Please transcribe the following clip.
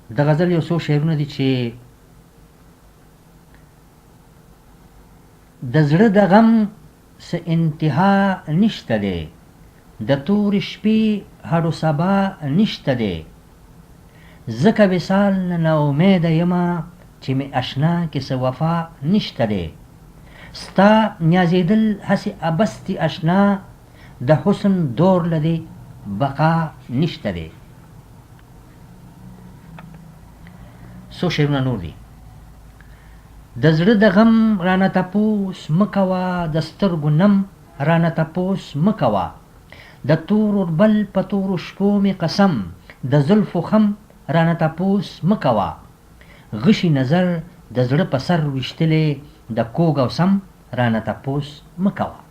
د غزل یو څو شعرونه دي چې د زړه د غم څه انتها نشته دی، د تورې شپې هډو سبا نشته دی، ځکه وصال نه ناامیده یمه چې مې اشنا کې څه وفا نشته دی، ستا نیازېدل هسې عبث دي اشنا، د حسن دور له دې بقا نشته دی. څو شعرونه نور دي. د زړه د غم رانه تپوس مه کوه، د سترګو نم رانه تپوس مه کوه، د تور اوربل په تورو شپو مې قسم، د زلفو خم رانه تپوس مه کوه، غشي نظر د زړه په سر ویشتلې، د کوږ او سم رانه تپوس مه کوه.